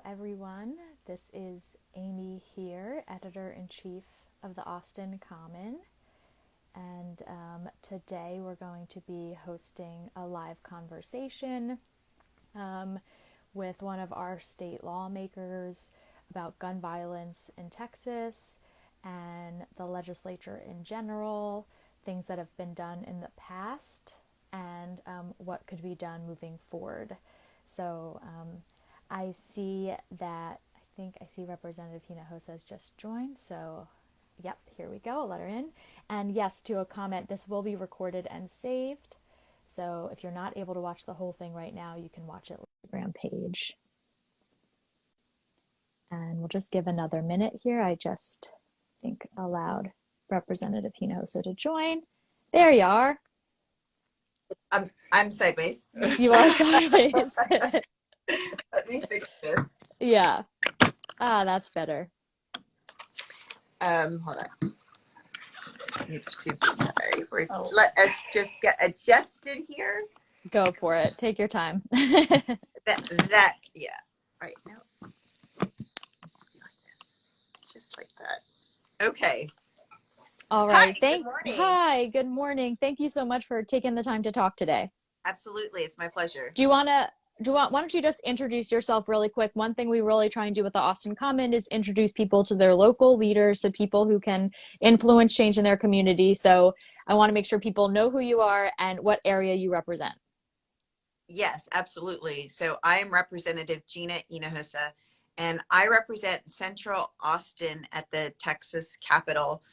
everyone. This is Amy here, editor-in-chief of the Austin Common. And today we're going to be hosting a live conversation with one of our state lawmakers about gun violence in Texas and the legislature in general, things that have been done in the past, and what could be done moving forward. So I see that, I think I see Representative Hinojosa has just joined, so yep, here we go, I'll let her in. And yes, to a comment, this will be recorded and saved, so if you're not able to watch the whole thing right now, you can watch it on the Instagram page. And we'll just give another minute here. I just think allowed Representative Hinojosa to join. There you are. I'm sideways. You are sideways. Let me fix this. Yeah. That's better. Hold on. It's too sorry. Let us just get adjusted here. Go for it. Take your time. that yeah. Right now. Let's be like this. Just like that. Okay. All right. Good morning. Hi, good morning. Thank you so much for taking the time to talk today. Absolutely. It's my pleasure. Why don't you just introduce yourself really quick? One thing we really try and do with the Austin Common is introduce people to their local leaders, so people who can influence change in their community. So I want to make sure people know who you are and what area you represent. Yes, absolutely. So I am Representative Gina Hinojosa, and I represent Central Austin at the Texas Capitol.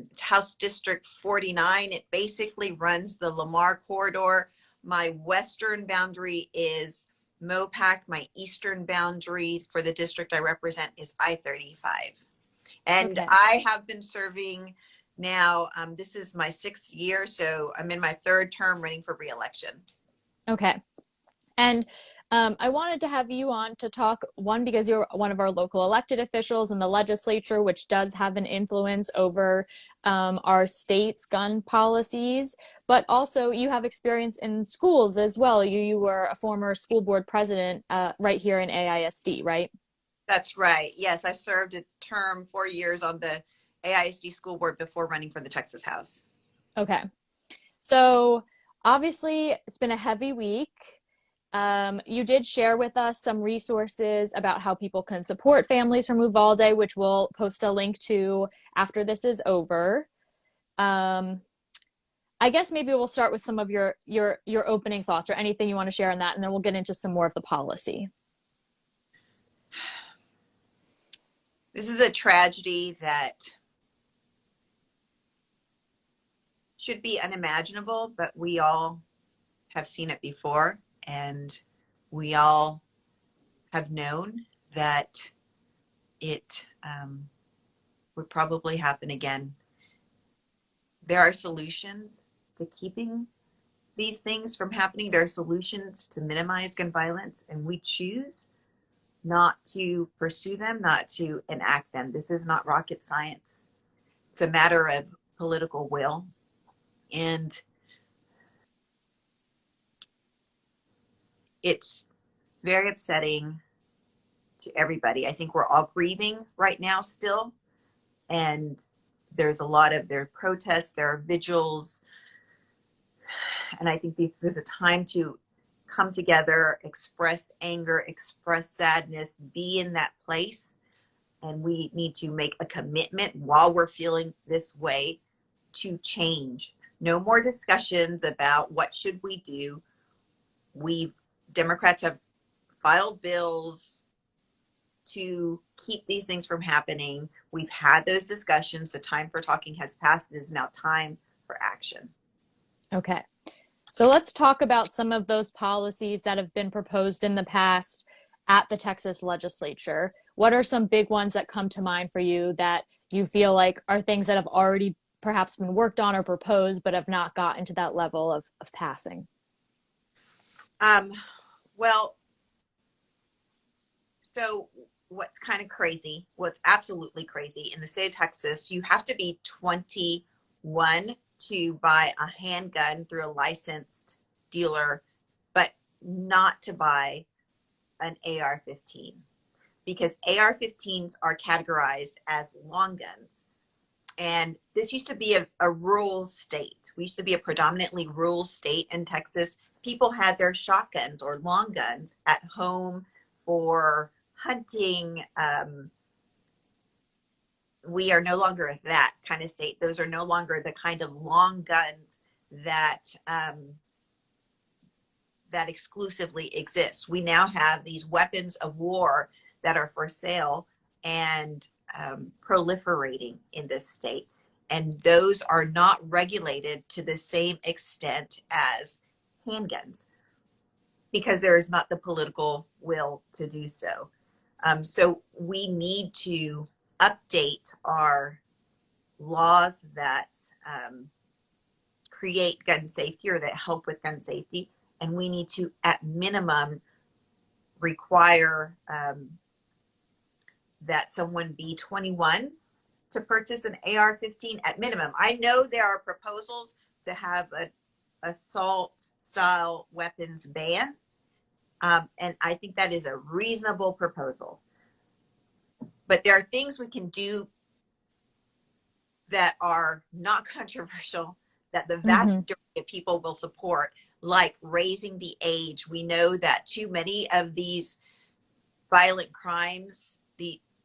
It's House District 49. It basically runs the Lamar corridor. My western boundary is MOPAC. My eastern boundary for the district I represent is I-35. And Okay. I have been serving now, this is my 6th year, so I'm in my 3rd term running for re-election. Okay. And I wanted to have you on to talk, one, because you're one of our local elected officials in the legislature, which does have an influence over our state's gun policies, but also you have experience in schools as well. You were a former school board president right here in AISD, right? That's right. Yes, I served a term 4 years on the AISD school board before running for the Texas House. Okay. So obviously it's been a heavy week. You did share with us some resources about how people can support families from Uvalde, which we'll post a link to after this is over. I guess maybe we'll start with some of your opening thoughts or anything you want to share on that, and then we'll get into some more of the policy. This is a tragedy that should be unimaginable, but we all have seen it before. And we all have known that it would probably happen again. There are solutions to keeping these things from happening. There are solutions to minimize gun violence, and we choose not to pursue them, not to enact them. This is not rocket science. It's a matter of political will. And it's very upsetting to everybody. I think we're all grieving right now still. And there's a lot of, there are protests, there are vigils. And I think this is a time to come together, express anger, express sadness, be in that place. And we need to make a commitment while we're feeling this way to change. No more discussions about what should we do. Democrats have filed bills to keep these things from happening. We've had those discussions. The time for talking has passed. It is now time for action. Okay. So let's talk about some of those policies that have been proposed in the past at the Texas legislature. What are some big ones that come to mind for you that you feel like are things that have already perhaps been worked on or proposed, but have not gotten to that level of passing? Well, so what's kind of crazy, what's absolutely crazy in the state of Texas, you have to be 21 to buy a handgun through a licensed dealer, but not to buy an AR-15. because AR-15s are categorized as long guns. And this used to be a rural state. We used to be a predominantly rural state in Texas. People had their shotguns or long guns at home for hunting. We are no longer that kind of state. Those are no longer the kind of long guns that that exclusively exist. We now have these weapons of war that are for sale and proliferating in this state. And those are not regulated to the same extent as handguns because there is not the political will to do so. So we need to update our laws that create gun safety or that help with gun safety. And we need to, at minimum, require that someone be 21 to purchase an AR-15 at minimum. I know there are proposals to have an assault-style weapons ban, and I think that is a reasonable proposal. But there are things we can do that are not controversial, that the vast majority of people will support, like raising the age. We know that too many of these violent crimes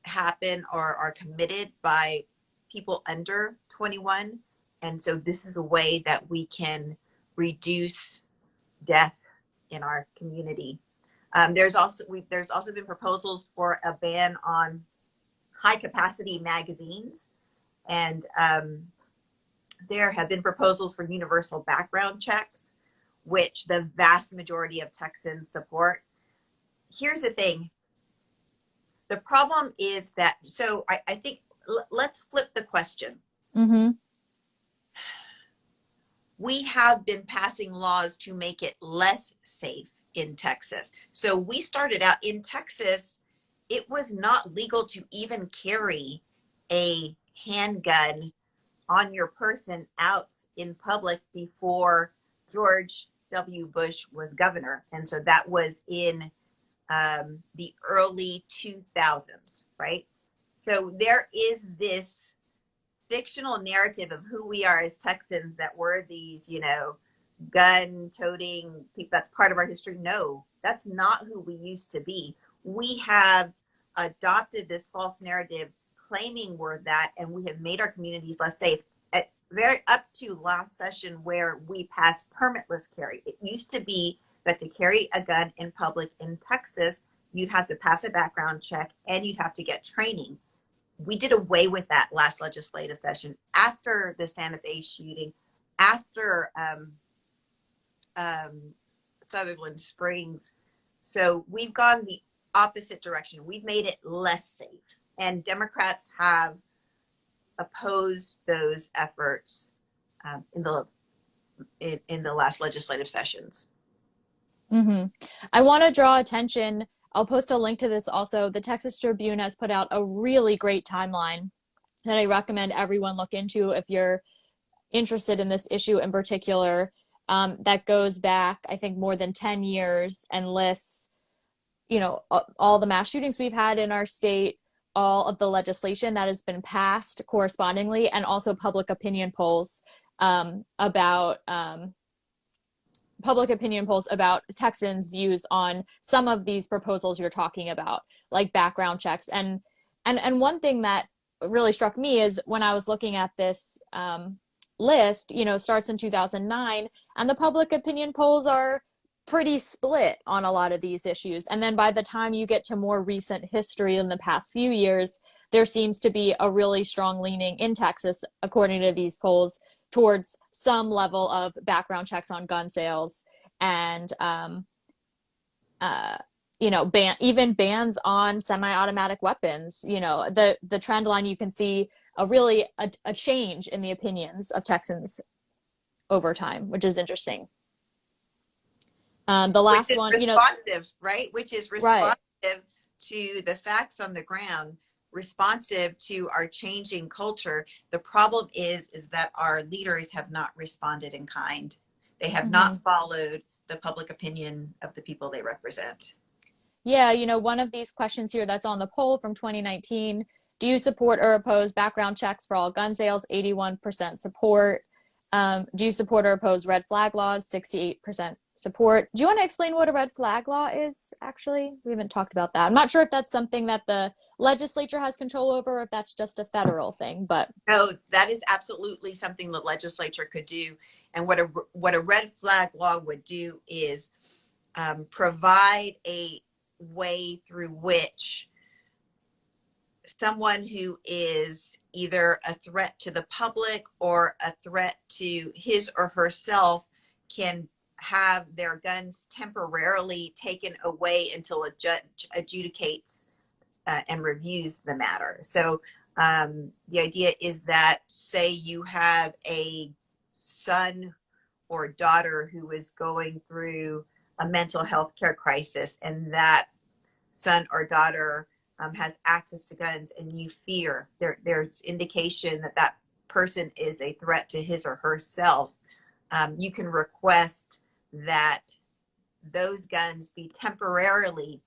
happen or are committed by people under 21. And so this is a way that we can reduce death in our community. There's also been proposals for a ban on high capacity magazines. And there have been proposals for universal background checks, which the vast majority of Texans support. Here's the thing. The problem is that, so I think, let's flip the question. We have been passing laws to make it less safe in Texas. So we started out in Texas, it was not legal to even carry a handgun on your person out in public before George W. Bush was governor. And so that was in the early 2000s, right? So there is this fictional narrative of who we are as Texans, that we're these, gun-toting people. That's part of our history. No, that's not who we used to be. We have adopted this false narrative claiming we're that, and we have made our communities less safe. Up to last session, where we passed permitless carry. It used to be that to carry a gun in public in Texas, you'd have to pass a background check and you'd have to get training. We did away with that last legislative session after the Santa Fe shooting, after Sutherland Springs. So we've gone the opposite direction. We've made it less safe. And Democrats have opposed those efforts in the last legislative sessions. I want to draw attention. I'll post a link to this also. The Texas Tribune has put out a really great timeline that I recommend everyone look into if you're interested in this issue in particular. That goes back, I think, more than 10 years and lists, all the mass shootings we've had in our state, all of the legislation that has been passed correspondingly, and also public opinion polls about Texans' views on some of these proposals you're talking about, like background checks. And one thing that really struck me is when I was looking at this list, starts in 2009, and the public opinion polls are pretty split on a lot of these issues. And then by the time you get to more recent history in the past few years, there seems to be a really strong leaning in Texas, according to these polls, towards some level of background checks on gun sales and, even bans on semi-automatic weapons. The trend line, you can see a change in the opinions of Texans over time, which is interesting. The last one, responsive, right? Which is responsive right. to the facts on the ground, responsive to our changing culture. The problem is that our leaders have not responded in kind. They have not followed the public opinion of the people they represent. Yeah, one of these questions here that's on the poll from 2019, do you support or oppose background checks for all gun sales? 81% support. Do you support or oppose red flag laws? 68% support. Do you want to explain what a red flag law is, actually? We haven't talked about that. I'm not sure if that's something that the legislature has control over or if that's just a federal thing, but No, that is absolutely something the legislature could do. And what a red flag law would do is provide a way through which someone who is either a threat to the public or a threat to his or herself can have their guns temporarily taken away until a judge adjudicates and reviews the matter. So the idea is that, say you have a son or daughter who is going through a mental health care crisis, and that son or daughter has access to guns, and you fear there's indication that that person is a threat to his or herself, you can request that those guns be temporarily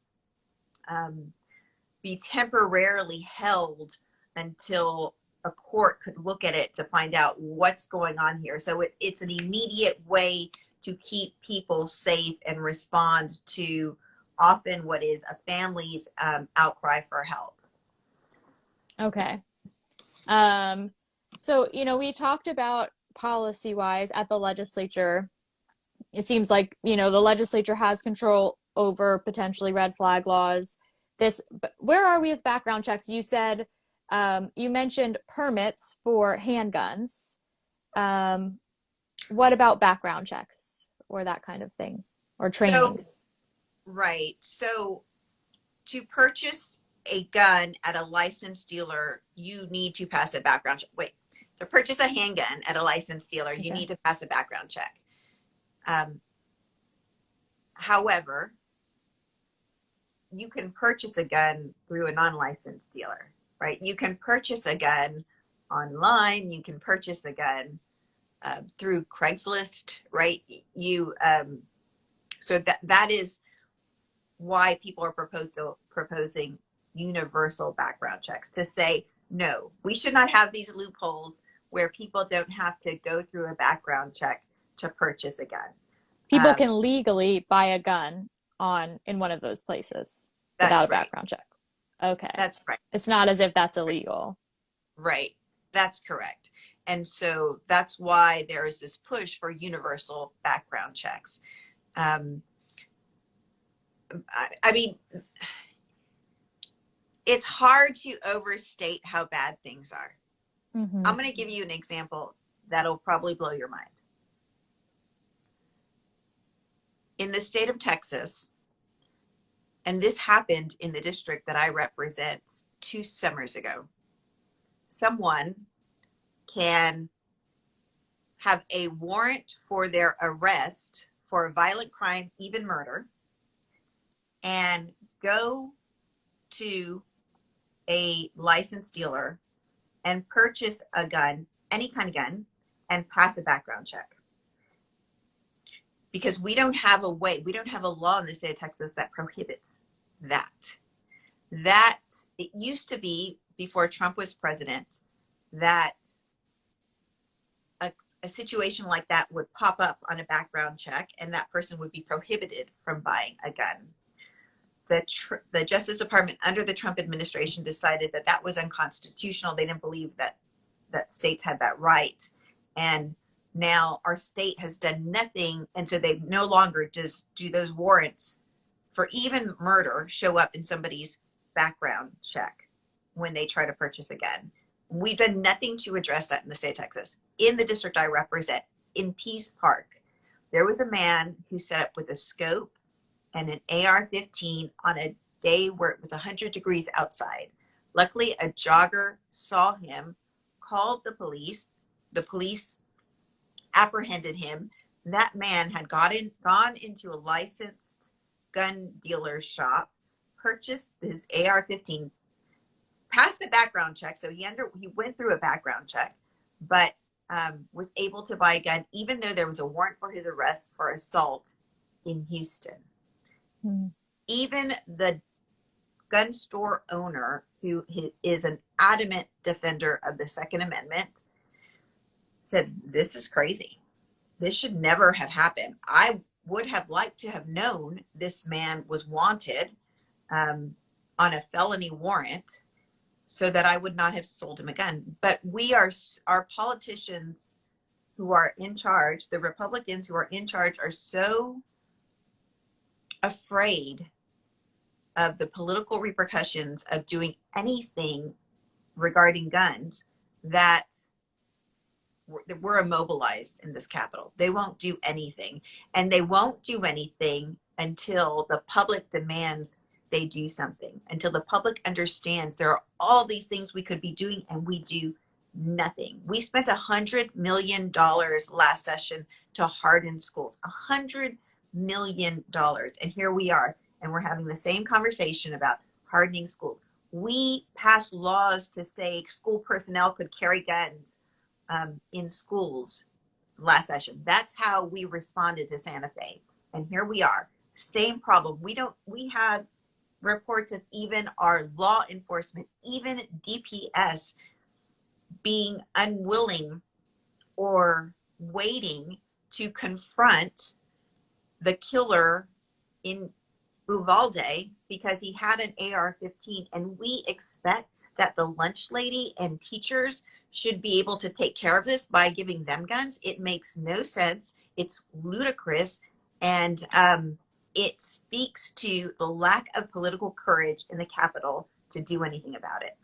held until a court could look at it to find out what's going on here. So it's an immediate way to keep people safe and respond to often what is a family's outcry for help. okay. So, we talked about policy-wise at the legislature. It seems like, the legislature has control over potentially red flag laws. Where are we with background checks? You said, you mentioned permits for handguns. What about background checks or that kind of thing, or trainings? Right. So to purchase a gun at a licensed dealer, you need to pass a background check. Wait, to purchase a handgun at a licensed dealer, you need to pass a background check. However, you can purchase a gun through a non-licensed dealer, right? You can purchase a gun online. You can purchase a gun through Craigslist, right? So that is why people are proposing universal background checks, to say, no, we should not have these loopholes where people don't have to go through a background check to purchase a gun. People can legally buy a gun in one of those places without a background check. Okay. That's right. It's not as if that's illegal. Right. That's correct. And so that's why there is this push for universal background checks. I mean, it's hard to overstate how bad things are. Mm-hmm. I'm going to give you an example that'll probably blow your mind. In the state of Texas, and this happened in the district that I represent 2 summers ago, someone can have a warrant for their arrest for a violent crime, even murder, and go to a licensed dealer and purchase a gun, any kind of gun, and pass a background check. Because we don't have a law in the state of Texas that prohibits that. It used to be, before Trump was president, that a situation like that would pop up on a background check and that person would be prohibited from buying a gun. The Justice Department under the Trump administration decided that that was unconstitutional. They didn't believe that states had that right. And now our state has done nothing, and so they no longer just do those warrants for even murder show up in somebody's background check when they try to purchase a gun. We've done nothing to address that in the state of Texas. In the district I represent, in Peace Park, there was a man who set up with a scope and an AR-15 on a day where it was 100 degrees outside. Luckily, a jogger saw him, called the police. The police apprehended him. That man had gone into a licensed gun dealer's shop, purchased his AR-15, passed the background check. So he went through a background check, but was able to buy a gun, even though there was a warrant for his arrest for assault in Houston. Mm-hmm. even the gun store owner, who is an adamant defender of the Second Amendment, said, this is crazy. This should never have happened. I would have liked to have known this man was wanted on a felony warrant so that I would not have sold him a gun. But our politicians who are in charge, the Republicans who are in charge, are so afraid of the political repercussions of doing anything regarding guns that we're immobilized in this Capitol. They won't do anything. And they won't do anything until the public demands they do something, until the public understands there are all these things we could be doing and we do nothing. We spent $100 million last session to harden schools. $100 million. And here we are, and we're having the same conversation about hardening schools. We passed laws to say school personnel could carry guns in schools last session. That's how we responded to Santa Fe. And here we are, same problem. We have reports of even our law enforcement, even DPS, being unwilling or waiting to confront the killer in Uvalde because he had an AR-15, and we expect that the lunch lady and teachers should be able to take care of this by giving them guns. It makes no sense. It's ludicrous, and it speaks to the lack of political courage in the Capitol to do anything about it.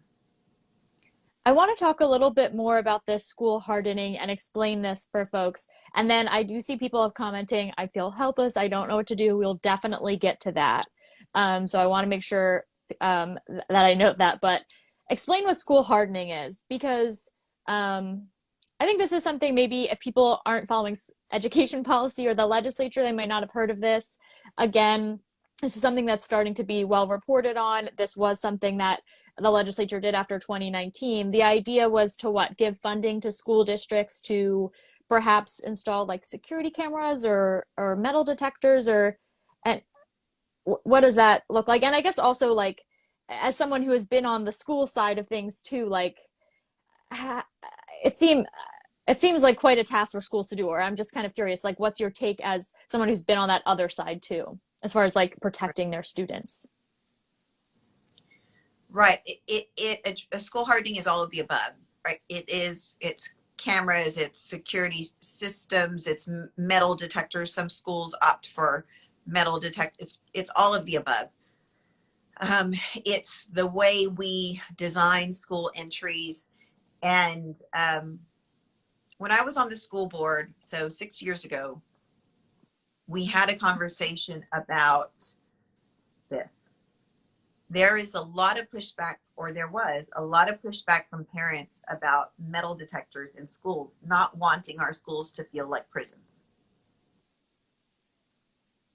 I want to talk a little bit more about this school hardening and explain this for folks. And then I do see people commenting, I feel helpless, I don't know what to do. We'll definitely get to that. So I want to make sure that I note that. But explain what school hardening is, because I think this is something maybe if people aren't following education policy or the legislature, they might not have heard of this. Again, this is something that's starting to be well reported on. This was something that the legislature did after 2019. The idea was to give funding to school districts to perhaps install like security cameras or metal detectors, and what does that look like? And I guess also, like, as someone who has been on the school side of things too, like it seems like quite a task for schools to do, or I'm just kind of curious, like, what's your take as someone who's been on that other side too, as far as like protecting their students? Right. A school hardening is all of the above, right? It's cameras, it's security systems, it's metal detectors. Some schools opt for metal detectors. It's all of the above. It's the way we design school entries. And when I was on the school board, so 6 years ago, we had a conversation about this. There is a lot of pushback, or there was a lot of pushback from parents about metal detectors in schools, not wanting our schools to feel like prisons.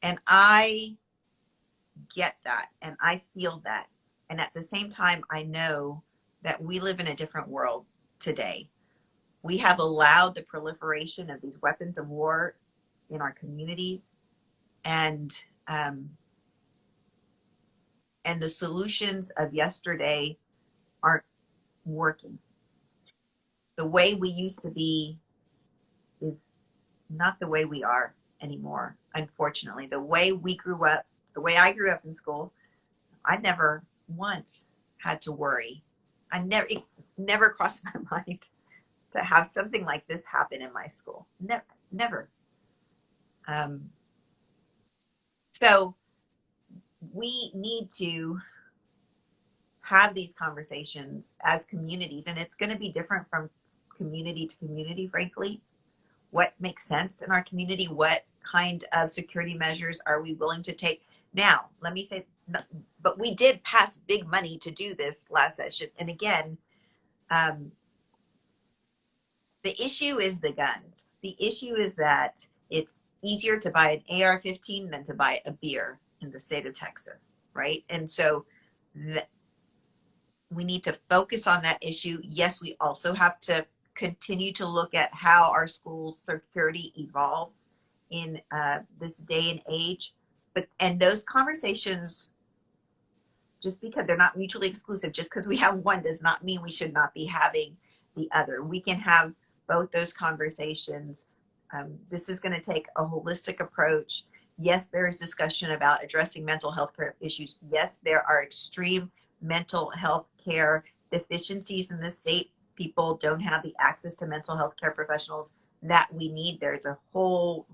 And I get that, and I feel that. And at the same time, I know that we live in a different world today. We have allowed the proliferation of these weapons of war in our communities, and the solutions of yesterday aren't working. The way we used to be is not the way we are anymore, unfortunately. The way we grew up, the way I grew up in school, I never once had to worry. It never crossed my mind to have something like this happen in my school. Never. So we need to have these conversations as communities, and it's going to be different from community to community, frankly. What makes sense in our community? What kind of security measures are we willing to take? Now, let me say, but we did pass big money to do this last session. And again, the issue is the guns. The issue is that it's easier to buy an AR-15 than to buy a beer in the state of Texas, right? And so we need to focus on that issue. Yes, we also have to continue to look at how our schools' security evolves in this day and age. and those conversations, just because they're not mutually exclusive, just because we have one does not mean we should not be having the other. We can have both those conversations. This is going to take a holistic approach. Yes, there is discussion about addressing mental health care issues. Yes, there are extreme mental health care deficiencies in this state. People don't have the access to mental health care professionals that we need. There's a whole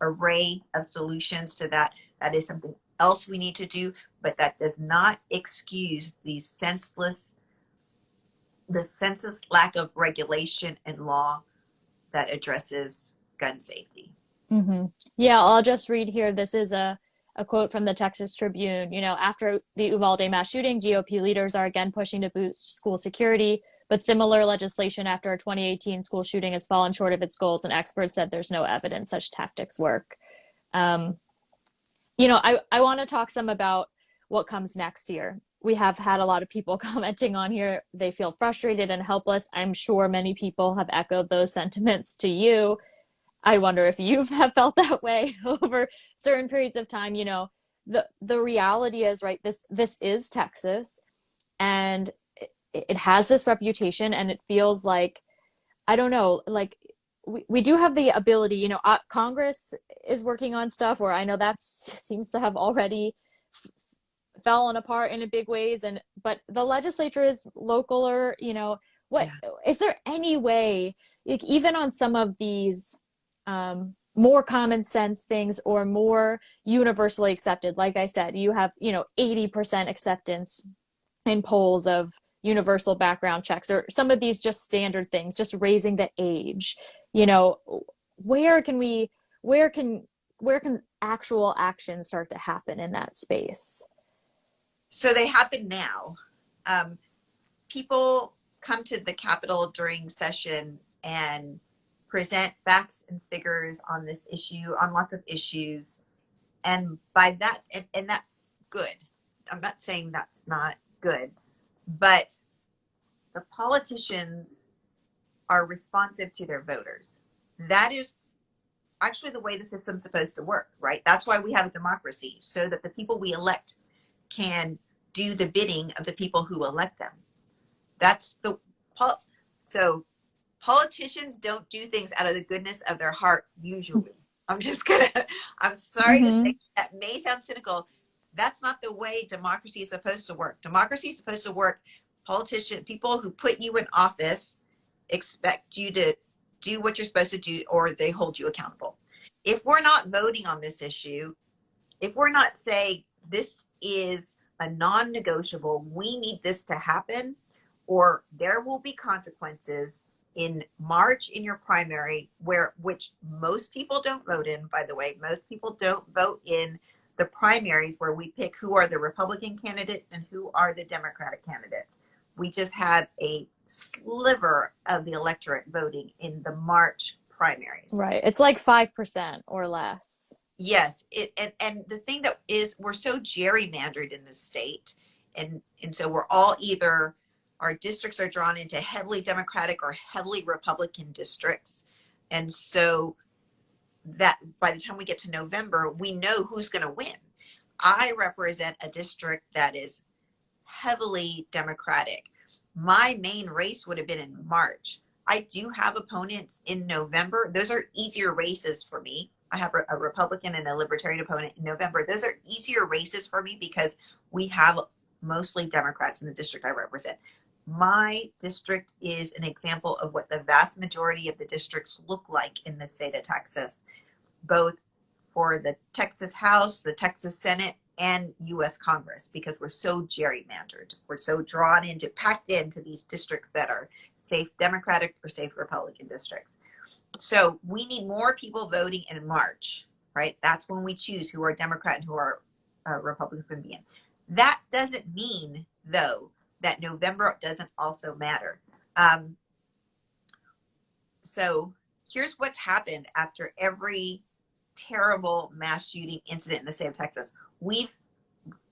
array of solutions to that. That is something else we need to do, but that does not excuse the senseless lack of regulation and law that addresses gun safety. Mm-hmm. Yeah, I'll just read here. This is a quote from the Texas Tribune. After the Uvalde mass shooting, GOP leaders are again pushing to boost school security, but similar legislation after a 2018 school shooting has fallen short of its goals, and experts said there's no evidence such tactics work. Um, I want to talk some about what comes next year. We have had a lot of people commenting on here. They feel frustrated and helpless. I'm sure many people have echoed those sentiments to you. I wonder if you have felt that way over certain periods of time. The reality is, right, this is Texas, and it has this reputation, and it feels like, I don't know, like we do have the ability, Congress is working on stuff where I know that seems to have already fallen apart in a big ways, but the legislature is local, or what is there any way, like, even on some of these more common sense things or more universally accepted, like I said, you have 80% acceptance in polls of universal background checks, or some of these just standard things, just raising the age, where can actual action start to happen in that space? So they happen now. People come to the Capitol during session and present facts and figures on this issue, on lots of issues. And by that, and that's good. I'm not saying that's not good, but the politicians are responsive to their voters. That is actually the way the system's supposed to work, right? That's why we have a democracy, so that the people we elect can do the bidding of the people who elect them. So politicians don't do things out of the goodness of their heart usually. I'm sorry to say, that may sound cynical. That's not the way democracy is supposed to work. Democracy is supposed to work. People who put you in office expect you to do what you're supposed to do, or they hold you accountable. If we're not voting on this issue, if we're not saying this is a non-negotiable, we need this to happen, or there will be consequences in March in your primary, which most people don't vote in, by the way. Most people don't vote in the primaries where we pick who are the Republican candidates and who are the Democratic candidates. We just had a sliver of the electorate voting in the March primaries. Right. It's like 5% or less. Yes. And the thing that is, we're so gerrymandered in this state. And so we're all either, our districts are drawn into heavily Democratic or heavily Republican districts. And so that by the time we get to November, we know who's going to win. I represent a district that is heavily Democratic. My main race would have been in March. I do have opponents in November. Those are easier races for me. I have a Republican and a Libertarian opponent in November. Those are easier races for me because we have mostly Democrats in the district I represent. My district is an example of what the vast majority of the districts look like in the state of Texas, both for the Texas House, the Texas Senate, and U.S. Congress, because we're so gerrymandered. We're so packed into these districts that are safe Democratic or safe Republican districts. So we need more people voting in March, right? That's when we choose who are Democrat and who are Republicans going to be in. That doesn't mean, though, that November doesn't also matter. So here's what's happened after every terrible mass shooting incident in the state of Texas. We've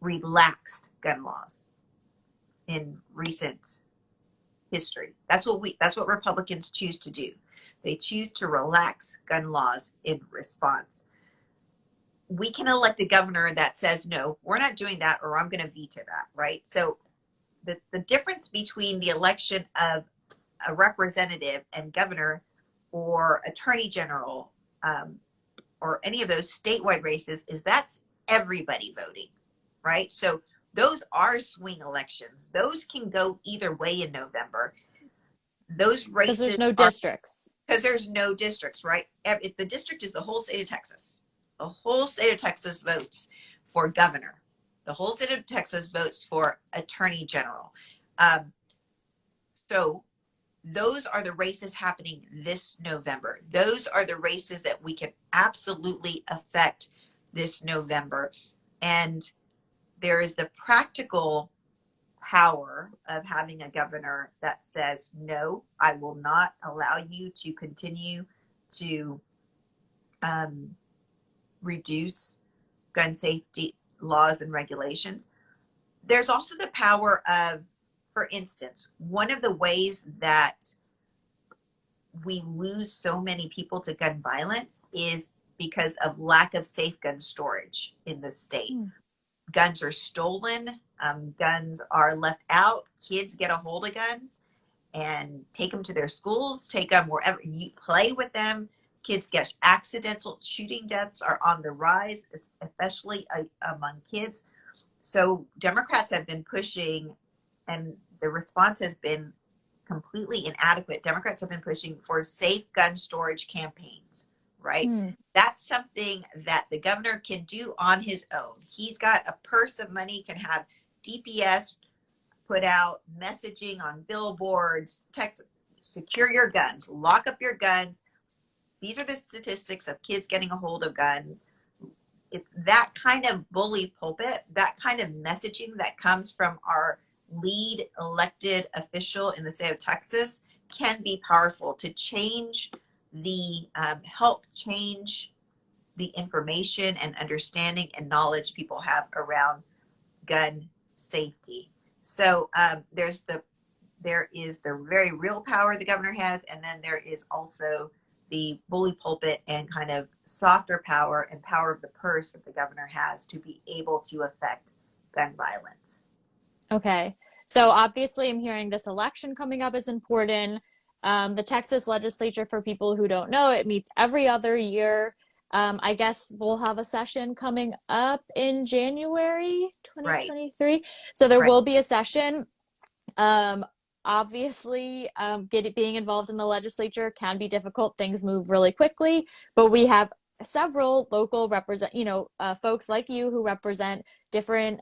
relaxed gun laws in recent history. That's what Republicans choose to do. They choose to relax gun laws in response. we can elect a governor that says, no, we're not doing that, or I'm going to veto that, right? So the difference between the election of a representative and governor or attorney general, or any of those statewide races, is that's everybody voting, right? So those are swing elections. Those can go either way in November. Those Because there's races no are, districts. because there's no districts, right? If the district is the whole state of Texas, the whole state of Texas votes for governor. The whole state of Texas votes for attorney general. So those are the races happening this November. Those are the races that we can absolutely affect this November. And there is the practical power of having a governor that says, no, I will not allow you to continue to reduce gun safety laws and regulations. There's also the power of, for instance, one of the ways that we lose so many people to gun violence is because of lack of safe gun storage in the state. Guns are stolen, guns are left out, kids get a hold of guns and take them to their schools, take them wherever, you play with them. Kids get accidental shooting deaths are on the rise, especially among kids. So Democrats have been pushing, and the response has been completely inadequate. Democrats have been pushing for safe gun storage campaigns, right? That's something that the governor can do on his own. He's got a purse of money, can have DPS put out messaging on billboards, text, secure your guns, lock up your guns. These are the statistics of kids getting a hold of guns. It's that kind of bully pulpit, that kind of messaging that comes from our lead elected official in the state of Texas can be powerful to change the, help change the information and understanding and knowledge people have around gun safety. So there is the very real power the governor has, and then there is also the bully pulpit and kind of softer power and power of the purse that the governor has to be able to affect gun violence. Okay. So obviously I'm hearing this election coming up is important. The Texas legislature, for people who don't know, it meets every other year. I guess we'll have a session coming up in January Right. 2023. So there Right. will be a session. Obviously, being involved in the legislature can be difficult. Things move really quickly, but we have several local folks like you who represent different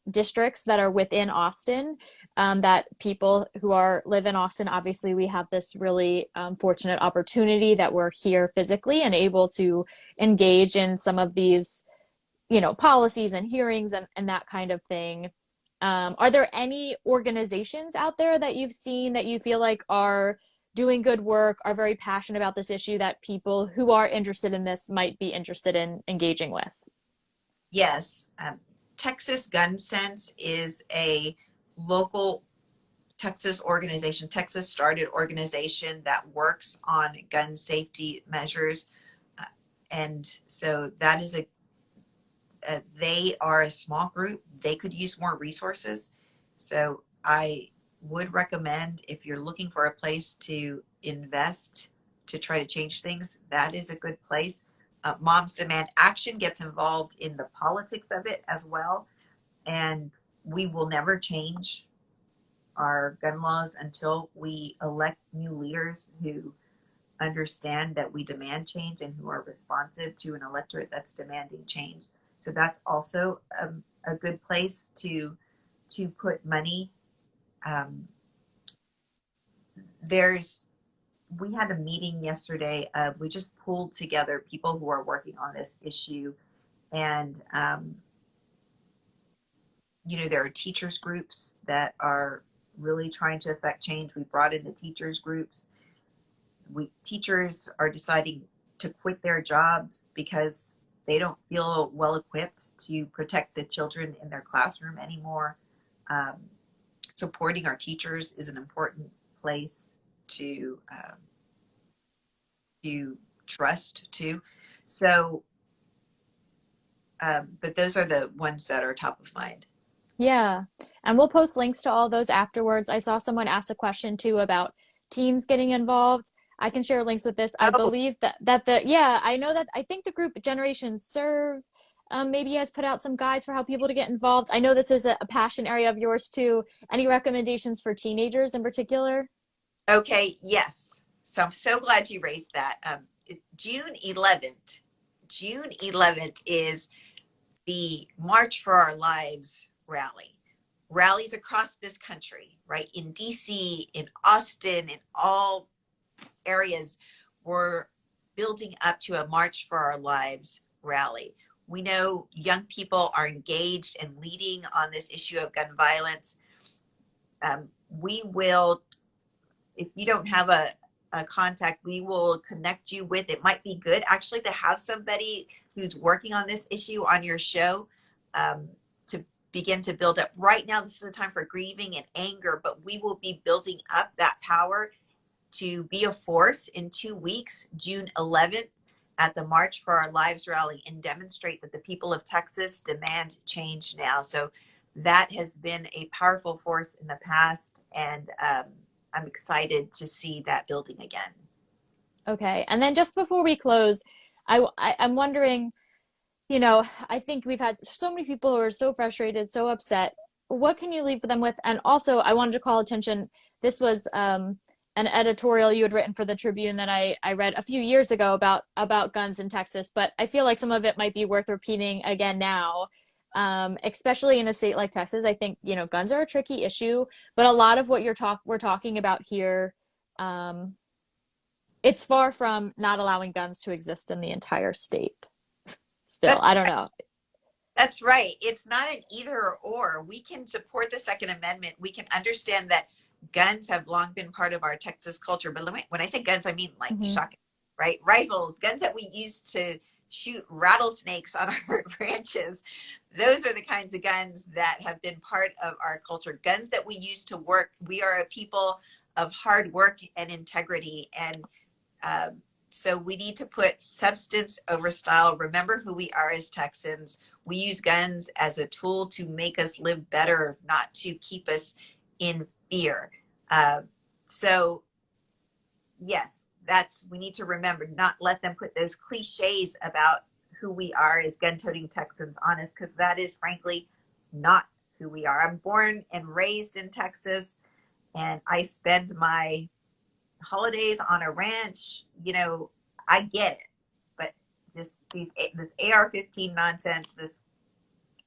districts that are within Austin, that people who live in Austin. Obviously, we have this really fortunate opportunity that we're here physically and able to engage in some of these, policies and hearings and that kind of thing. Are there any organizations out there that you've seen that you feel like are doing good work, are very passionate about this issue, that people who are interested in this might be interested in engaging with? Yes. Texas Gun Sense is a local Texas organization, Texas started organization that works on gun safety measures. And so that is they are a small group. They could use more resources. So I would recommend, if you're looking for a place to invest to try to change things, that is a good place. Moms Demand Action gets involved in the politics of it as well. And we will never change our gun laws until we elect new leaders who understand that we demand change and who are responsive to an electorate that's demanding change. So that's also a good place to put money. We had a meeting yesterday. We just pulled together people who are working on this issue, and there are teachers groups that are really trying to affect change. We brought in the teachers groups. Teachers are deciding to quit their jobs because they don't feel well equipped to protect the children in their classroom anymore. Supporting our teachers is an important place to trust too. So But those are the ones that are top of mind. Yeah. And we'll post links to all those afterwards. I saw someone ask a question too about teens getting involved. I can share links with this. I Oh, believe that the yeah, I know that I think the group Generation Serve maybe has put out some guides for how people to get involved. I know this is a passion area of yours too. Any recommendations for teenagers in particular? okay. Yes. So I'm so glad you raised that. June 11th. June 11th is the March for Our Lives rally. Rallies across this country, right? In DC, in Austin, in all areas, we're building up to a March for Our Lives rally. We know young people are engaged and leading on this issue of gun violence. We will, if you don't have a contact, we will connect you with. It might be good actually to have somebody who's working on this issue on your show, to begin to build up. Right now, this is a time for grieving and anger, but we will be building up that power to be a force in 2 weeks, June 11th, at the March for Our Lives rally, and demonstrate that the people of Texas demand change now. So that has been a powerful force in the past, and I'm excited to see that building again. Okay. And then just before we close, I'm wondering, I think we've had so many people who are so frustrated, so upset. What can you leave them with? And also, I wanted to call attention. This was an editorial you had written for the Tribune that I read a few years ago about guns in Texas, but I feel like some of it might be worth repeating again now. Especially in a state like Texas, I think, guns are a tricky issue, but a lot of what we're talking about here, um, it's far from not allowing guns to exist in the entire state. Still, That's I don't know. That's right. It's not an either or. We can support the Second Amendment. We can understand that guns have long been part of our Texas culture. But when I say guns, I mean like Hmm. shotguns, right? Rifles, guns that we use to shoot rattlesnakes on our ranches. Those are the kinds of guns that have been part of our culture. Guns that we use to work. We are a people of hard work and integrity. And um, so we need to put substance over style. Remember who we are as Texans. We use guns as a tool to make us live better, not to keep us in fear. Uh, so yes, we need to remember, not let them put those cliches about who we are as gun-toting Texans on us, because that is frankly not who we are. I'm born and raised in Texas, and I spend my holidays on a ranch. I get it, but this AR-15 nonsense, this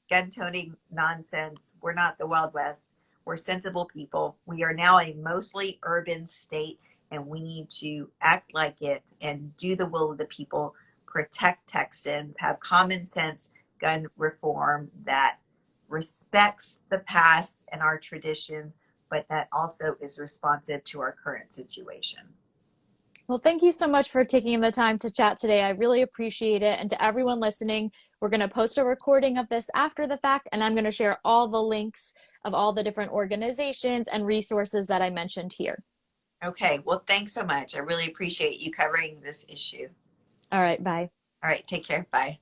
gun toting nonsense. We're not the Wild West. We're sensible people. We are now a mostly urban state, and we need to act like it and do the will of the people, protect Texans, have common sense gun reform that respects the past and our traditions, but that also is responsive to our current situation. Well, thank you so much for taking the time to chat today. I really appreciate it. And to everyone listening, we're going to post a recording of this after the fact, and I'm going to share all the links of all the different organizations and resources that I mentioned here. Okay, well, thanks so much. I really appreciate you covering this issue. All right, bye. All right, take care. Bye.